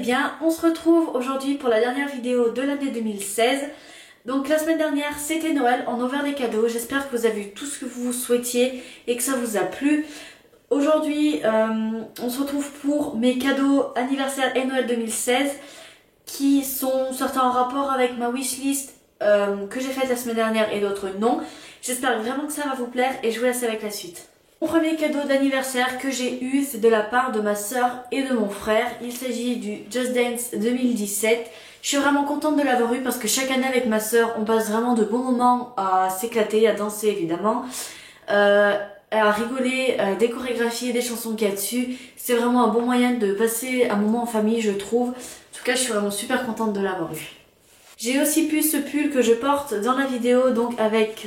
bien. On se retrouve aujourd'hui pour la dernière vidéo de l'année 2016. Donc la semaine dernière c'était Noël, on a ouvert des cadeaux. J'espère que vous avez eu tout ce que vous souhaitiez et que ça vous a plu. Aujourd'hui on se retrouve pour mes cadeaux anniversaire et Noël 2016 qui sont certains en rapport avec ma wishlist que j'ai faite la semaine dernière et d'autres non. J'espère vraiment que ça va vous plaire et je vous laisse avec la suite. Mon premier cadeau d'anniversaire que j'ai eu, c'est de la part de ma soeur et de mon frère. Il s'agit du Just Dance 2017. Je suis vraiment contente de l'avoir eu parce que chaque année avec ma soeur, on passe vraiment de bons moments à s'éclater, à danser évidemment, à rigoler, des chorégraphies et des chansons qu'il y a dessus. C'est vraiment un bon moyen de passer un moment en famille, je trouve. En tout cas, je suis vraiment super contente de l'avoir eu. J'ai aussi pu ce pull que je porte dans la vidéo, donc avec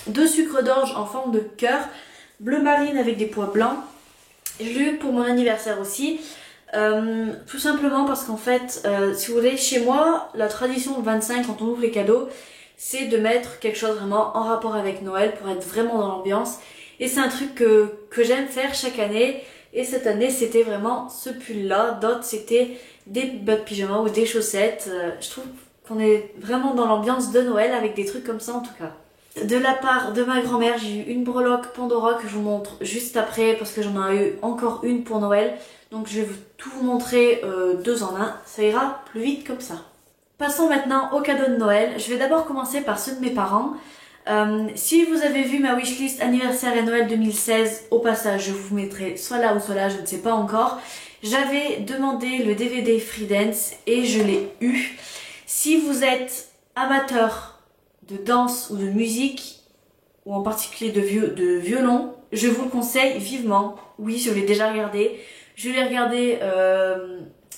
deux sucres d'orge en forme de cœur, bleu marine avec des pois blancs. Je l'ai eu pour mon anniversaire aussi, tout simplement parce qu'en fait, si vous voulez, chez moi, la tradition de 25 quand on ouvre les cadeaux, c'est de mettre quelque chose vraiment en rapport avec Noël pour être vraiment dans l'ambiance. Et c'est un truc que j'aime faire chaque année. Et cette année, c'était vraiment ce pull-là. D'autres, c'était des bas de pyjama ou des chaussettes. Je trouve qu'on est vraiment dans l'ambiance de Noël avec des trucs comme ça en tout cas. De la part de ma grand-mère, j'ai eu une breloque Pandora que je vous montre juste après parce que j'en ai eu encore une pour Noël. Donc je vais tout vous montrer deux en un, ça ira plus vite comme ça. Passons maintenant aux cadeaux de Noël. Je vais d'abord commencer par ceux de mes parents. Si vous avez vu ma wishlist anniversaire et Noël 2016, au passage je vous mettrai soit là ou soit là, je ne sais pas encore. J'avais demandé le DVD Free Dance et je l'ai eu. Si vous êtes amateur de danse ou de musique, ou en particulier de violon, je vous le conseille vivement. Oui, je l'ai déjà regardé. Je l'ai regardé,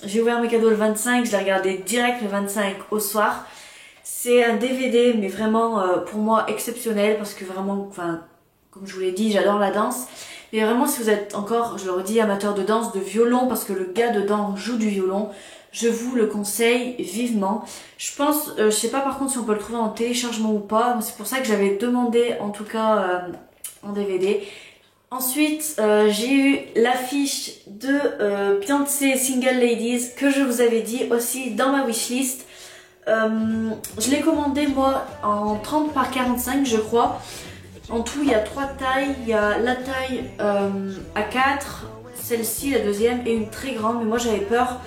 j'ai ouvert mes cadeaux le 25, je l'ai regardé direct le 25 au soir. C'est un DVD, mais vraiment pour moi exceptionnel, parce que vraiment, enfin, comme je vous l'ai dit, j'adore la danse. Mais vraiment, si vous êtes encore, je le redis, amateur de danse, de violon, parce que le gars dedans joue du violon, je vous le conseille vivement. Je pense, je sais pas par contre si on peut le trouver en téléchargement ou pas, c'est pour ça que j'avais demandé en tout cas en DVD. Ensuite, j'ai eu l'affiche de Beyoncé Single Ladies que je vous avais dit aussi dans ma wishlist. Je l'ai commandé moi en 30 par 45 je crois. En tout il y a trois tailles, il y a la taille A4, celle-ci la deuxième et une très grande, mais moi j'avais peur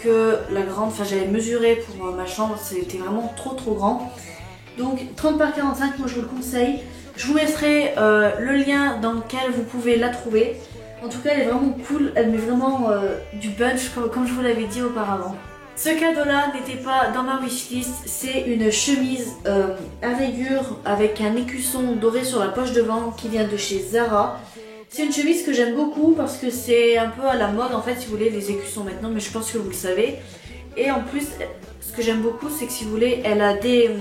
que la grande, enfin j'avais mesuré pour ma chambre, c'était vraiment trop grand. Donc 30 par 45, moi je vous le conseille. Je vous mettrai le lien dans lequel vous pouvez la trouver. En tout cas elle est vraiment cool, elle met vraiment du punch comme je vous l'avais dit auparavant. Ce cadeau-là n'était pas dans ma wishlist, c'est une chemise à rayures avec un écusson doré sur la poche devant qui vient de chez Zara. C'est une chemise que j'aime beaucoup parce que c'est un peu à la mode en fait si vous voulez les écussons maintenant, mais je pense que vous le savez. Et en plus ce que j'aime beaucoup c'est que si vous voulez elle a des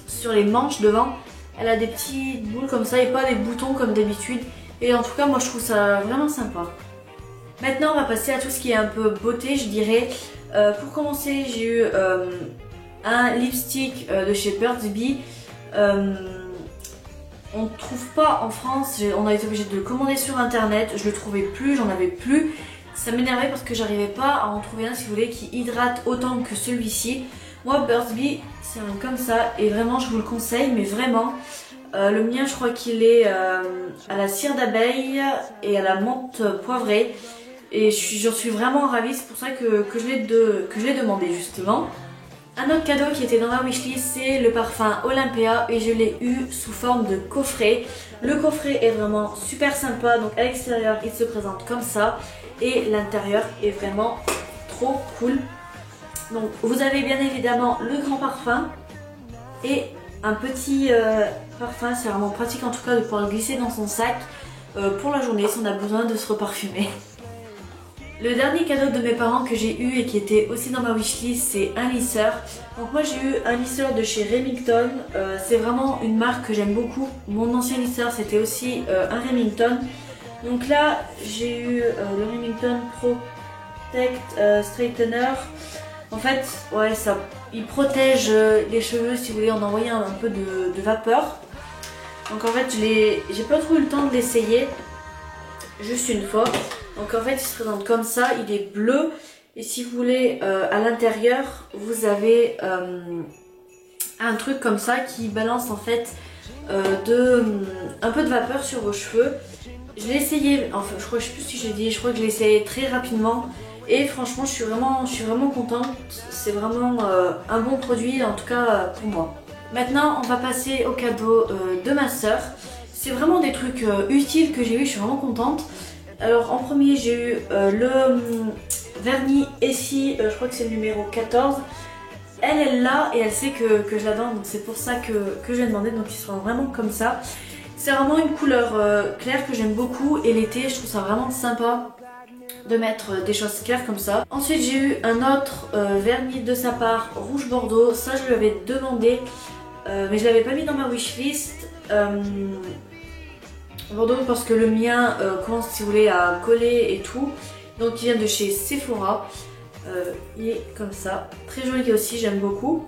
sur les manches devant elle a des petites boules comme ça et pas des boutons comme d'habitude. Et en tout cas moi je trouve ça vraiment sympa. Maintenant on va passer à tout ce qui est un peu beauté je dirais. Pour commencer j'ai eu un lipstick de chez Burt's Bees. On ne trouve pas en France, on a été obligé de le commander sur internet, je le trouvais plus, j'en avais plus. Ça m'énervait parce que j'arrivais pas à en trouver un si vous voulez qui hydrate autant que celui-ci. Moi Burt's Bees c'est un comme ça et vraiment je vous le conseille mais vraiment. Le mien je crois qu'il est à la cire d'abeille et à la menthe poivrée. Et j'en suis vraiment ravie, c'est pour ça que je l'ai demandé justement. Un autre cadeau qui était dans ma wishlist, c'est le parfum Olympia et je l'ai eu sous forme de coffret. Le coffret est vraiment super sympa, donc à l'extérieur il se présente comme ça et l'intérieur est vraiment trop cool. Donc vous avez bien évidemment le grand parfum et un petit parfum, c'est vraiment pratique en tout cas de pouvoir le glisser dans son sac pour la journée si on a besoin de se reparfumer. Le dernier cadeau de mes parents que j'ai eu et qui était aussi dans ma wishlist, c'est un lisseur. Donc moi j'ai eu un lisseur de chez Remington, c'est vraiment une marque que j'aime beaucoup. Mon ancien lisseur c'était aussi un Remington. Donc là j'ai eu le Remington Protect Straightener. En fait, ouais, il protège les cheveux si vous voulez en envoyer un peu de vapeur. Donc en fait j'ai pas trop eu le temps de l'essayer, juste une fois. Donc en fait il se présente comme ça, il est bleu Et si vous voulez, à l'intérieur, vous avez un truc comme ça qui balance en fait un peu de vapeur sur vos cheveux. Je l'ai essayé, enfin je sais plus si j'ai dit, je crois que je l'ai essayé très rapidement. Et franchement je suis vraiment contente. C'est vraiment un bon produit, en tout cas pour moi. Maintenant on va passer au cadeau de ma soeur. C'est vraiment des trucs utiles que j'ai eu, je suis vraiment contente. Alors en premier j'ai eu le vernis Essie, je crois que c'est le numéro 14. Elle l'a et elle sait que je l'adore, donc c'est pour ça que je lui ai demandé, donc ils sont vraiment comme ça. C'est vraiment une couleur claire que j'aime beaucoup et l'été je trouve ça vraiment sympa de mettre des choses claires comme ça. Ensuite j'ai eu un autre vernis de sa part, rouge bordeaux, ça je lui avais demandé mais je l'avais pas mis dans ma wishlist. Bordeaux parce que le mien commence si vous voulez à coller et tout, donc il vient de chez Sephora. Il est comme ça, très joli aussi, j'aime beaucoup.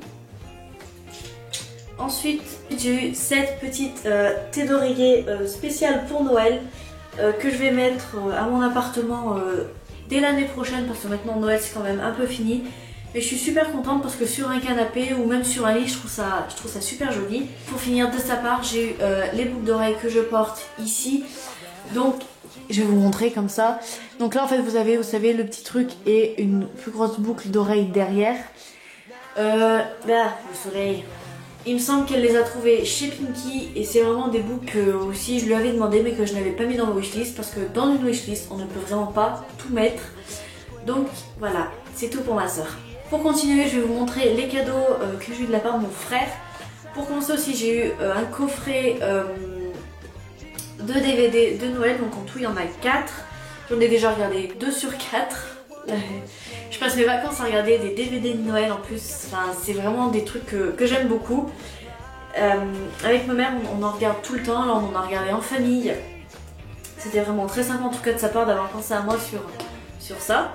Ensuite j'ai eu cette petite thé d'oreiller spéciale pour Noël que je vais mettre à mon appartement dès l'année prochaine parce que maintenant Noël c'est quand même un peu fini. Mais je suis super contente parce que sur un canapé ou même sur un lit je trouve ça super joli. Pour finir de sa part j'ai eu les boucles d'oreilles que je porte ici. Donc je vais vous montrer comme ça. Donc là en fait vous savez le petit truc et une plus grosse boucle d'oreille derrière. Là vous saurez. Il me semble qu'elle les a trouvées chez Pinky et c'est vraiment des boucles que aussi je lui avais demandé mais que je n'avais pas mis dans ma wishlist parce que dans une wishlist on ne peut vraiment pas tout mettre. Donc voilà, c'est tout pour ma soeur. Pour continuer je vais vous montrer les cadeaux que j'ai eu de la part de mon frère. Pour commencer aussi j'ai eu un coffret de DVD de Noël, donc en tout il y en a 4. J'en ai déjà regardé 2 sur 4. Je passe mes vacances à regarder des DVD de Noël en plus, enfin, c'est vraiment des trucs que j'aime beaucoup. Avec ma mère on en regarde tout le temps, alors on en a regardé en famille. C'était vraiment très sympa en tout cas de sa part d'avoir pensé à moi sur ça.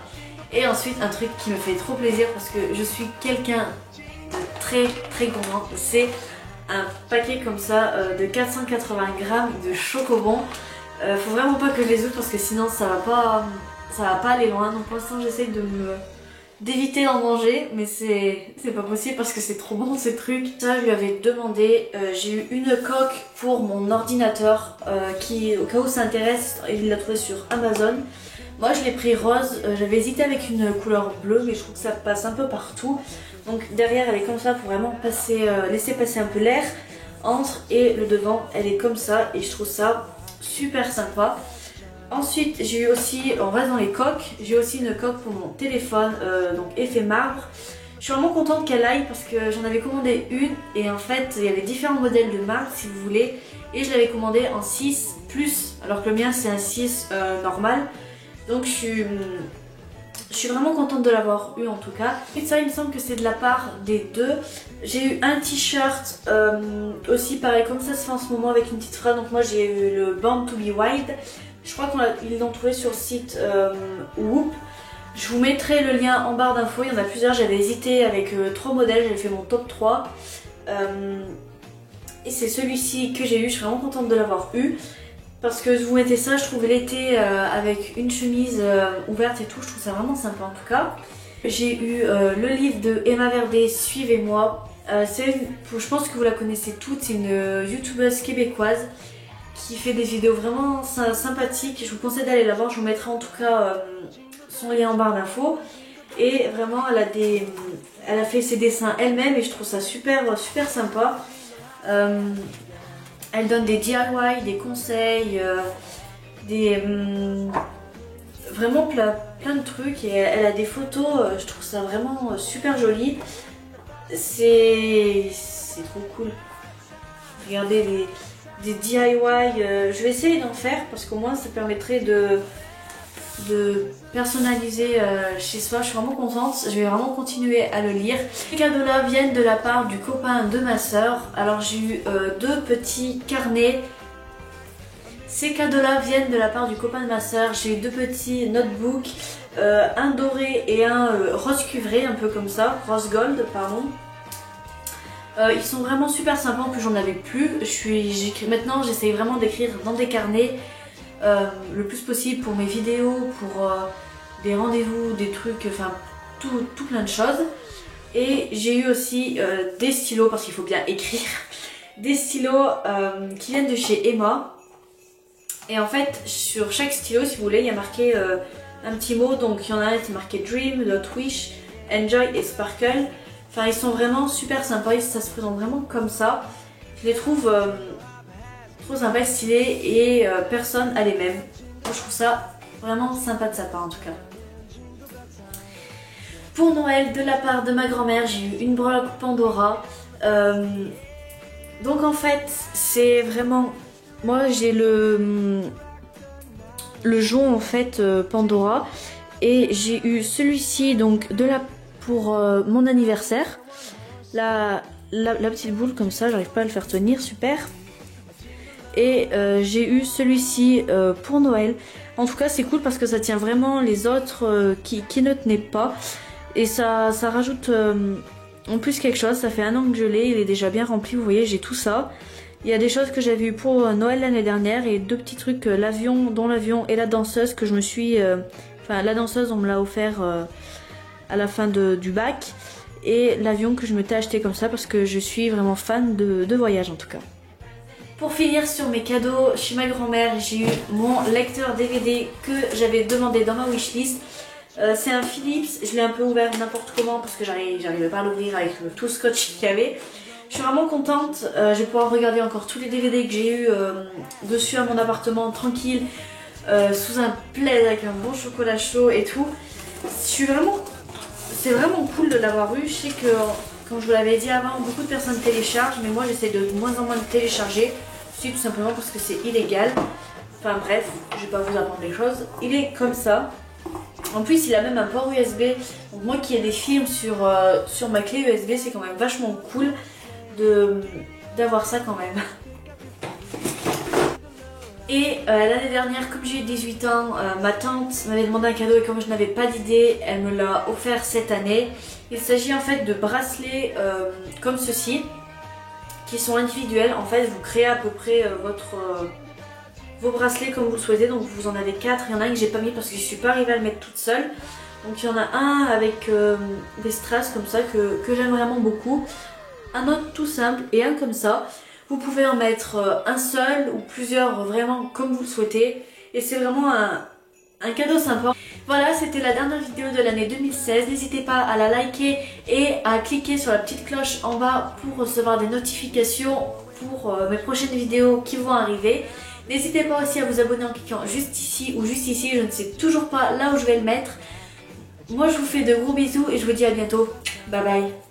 Et ensuite un truc qui me fait trop plaisir parce que je suis quelqu'un de très gourmand, c'est un paquet comme ça de 480 grammes de chocobons. Faut vraiment pas que je les ouvre parce que sinon ça va pas aller loin. Donc pour l'instant j'essaie d'éviter d'en manger, mais c'est pas possible parce que c'est trop bon ces trucs. Ça je lui avais demandé, j'ai eu une coque pour mon ordinateur qui au cas où ça intéresse, il l'a trouvé sur Amazon. Moi je l'ai pris rose, j'avais hésité avec une couleur bleue mais je trouve que ça passe un peu partout. Donc derrière elle est comme ça pour vraiment laisser passer un peu l'air entre, et le devant elle est comme ça et je trouve ça super sympa. Ensuite j'ai eu aussi, on reste dans les coques, j'ai aussi une coque pour mon téléphone, donc effet marbre. Je suis vraiment contente qu'elle aille parce que j'en avais commandé une et en fait il y avait différents modèles de marbre si vous voulez. Et je l'avais commandé en 6 plus alors que le mien c'est un 6 normal. Donc je suis vraiment contente de l'avoir eu en tout cas. Et ça il me semble que c'est de la part des deux. J'ai eu un t-shirt aussi pareil comme ça se fait en ce moment avec une petite phrase. Donc moi j'ai eu le Born to be Wild. Je crois qu'ils l'ont trouvé sur le site Whoop. Je vous mettrai le lien en barre d'infos, il y en a plusieurs, j'avais hésité avec 3 modèles, j'avais fait mon top 3. Et c'est celui-ci que j'ai eu, je suis vraiment contente de l'avoir eu. Parce que vous mettez ça, je trouve l'été avec une chemise ouverte et tout, je trouve ça vraiment sympa en tout cas. J'ai eu le livre de Emma Verdé, Suivez-moi. Je pense que vous la connaissez toutes, c'est une youtubeuse québécoise qui fait des vidéos vraiment sympathiques. Je vous conseille d'aller la voir, je vous mettrai en tout cas son lien en barre d'infos. Et vraiment elle a fait ses dessins elle-même et je trouve ça super sympa. Elle donne des DIY, des conseils, vraiment plein de trucs et elle a des photos, je trouve ça vraiment super joli. C'est trop cool. Regardez des DIY, je vais essayer d'en faire parce qu'au moins ça permettrait de personnaliser chez soi. Je suis vraiment contente, je vais vraiment continuer à le lire. Ces cadeaux-là viennent de la part du copain de ma soeur. Alors j'ai eu 2 petits carnets. Ces cadeaux-là viennent de la part du copain de ma soeur. J'ai eu 2 petits notebooks, un doré et un rose cuivré, un peu comme ça, rose gold pardon. Ils sont vraiment super sympas, en plus j'en avais plus. Maintenant j'essaye vraiment d'écrire dans des carnets le plus possible pour mes vidéos, des rendez-vous, des trucs, enfin tout plein de choses. Et j'ai eu aussi des stylos, parce qu'il faut bien écrire, des stylos qui viennent de chez Emma. Et en fait, sur chaque stylo, si vous voulez, il y a marqué un petit mot. Donc il y en a un qui est marqué Dream, l'autre Wish, Enjoy et Sparkle. Enfin, ils sont vraiment super sympas, ça se présente vraiment comme ça. Je les trouve trop sympas, stylés et personne n'a les mêmes. Moi, je trouve ça vraiment sympa de sa part en tout cas. Pour Noël, de la part de ma grand-mère, j'ai eu une breloque Pandora. Donc en fait, c'est vraiment... Moi, j'ai le jonc en fait Pandora. Et j'ai eu celui-ci donc pour mon anniversaire. La petite boule comme ça, j'arrive pas à le faire tenir, super. Et j'ai eu celui-ci pour Noël. En tout cas, c'est cool parce que ça tient vraiment les autres qui ne tenaient pas. Et ça rajoute en plus quelque chose. Ça fait un an que je l'ai, il est déjà bien rempli, vous voyez, j'ai tout ça. Il y a des choses que j'avais eu pour Noël l'année dernière et deux petits trucs, dont l'avion et la danseuse que je me suis... Enfin, la danseuse, on me l'a offert à la fin du bac. Et l'avion que je m'étais acheté comme ça parce que je suis vraiment fan de voyage en tout cas. Pour finir sur mes cadeaux, chez ma grand-mère, j'ai eu mon lecteur DVD que j'avais demandé dans ma wishlist. C'est un Philips, je l'ai un peu ouvert n'importe comment parce que j'arrivais pas à l'ouvrir avec tout le scotch qu'il y avait. Je suis vraiment contente, je vais pouvoir regarder encore tous les DVD que j'ai eu dessus à mon appartement tranquille, sous un plaid avec un bon chocolat chaud et tout. C'est vraiment cool de l'avoir eu. Je sais que, comme je vous l'avais dit avant, beaucoup de personnes téléchargent, mais moi j'essaie de moins en moins de télécharger. C'est tout simplement parce que c'est illégal. Enfin bref, je vais pas vous apprendre les choses. Il est comme ça. En plus, il a même un port USB. Donc moi qui ai des films sur ma clé USB, c'est quand même vachement cool d'avoir ça quand même. Et l'année dernière, comme j'ai eu 18 ans, ma tante m'avait demandé un cadeau et comme je n'avais pas d'idée, elle me l'a offert cette année. Il s'agit en fait de bracelets comme ceci, qui sont individuels. En fait, vous créez à peu près vos bracelets comme vous le souhaitez. Donc vous en avez 4, il y en a un que j'ai pas mis parce que je suis pas arrivée à le mettre toute seule. Donc il y en a un avec des strass comme ça que j'aime vraiment beaucoup. Un autre tout simple et un comme ça. Vous pouvez en mettre un seul ou plusieurs vraiment comme vous le souhaitez. Et c'est vraiment un cadeau sympa. Voilà, c'était la dernière vidéo de l'année 2016. N'hésitez pas à la liker et à cliquer sur la petite cloche en bas pour recevoir des notifications pour mes prochaines vidéos qui vont arriver. N'hésitez pas aussi à vous abonner en cliquant juste ici ou juste ici. Je ne sais toujours pas là où je vais le mettre. Moi, je vous fais de gros bisous et je vous dis à bientôt. Bye bye.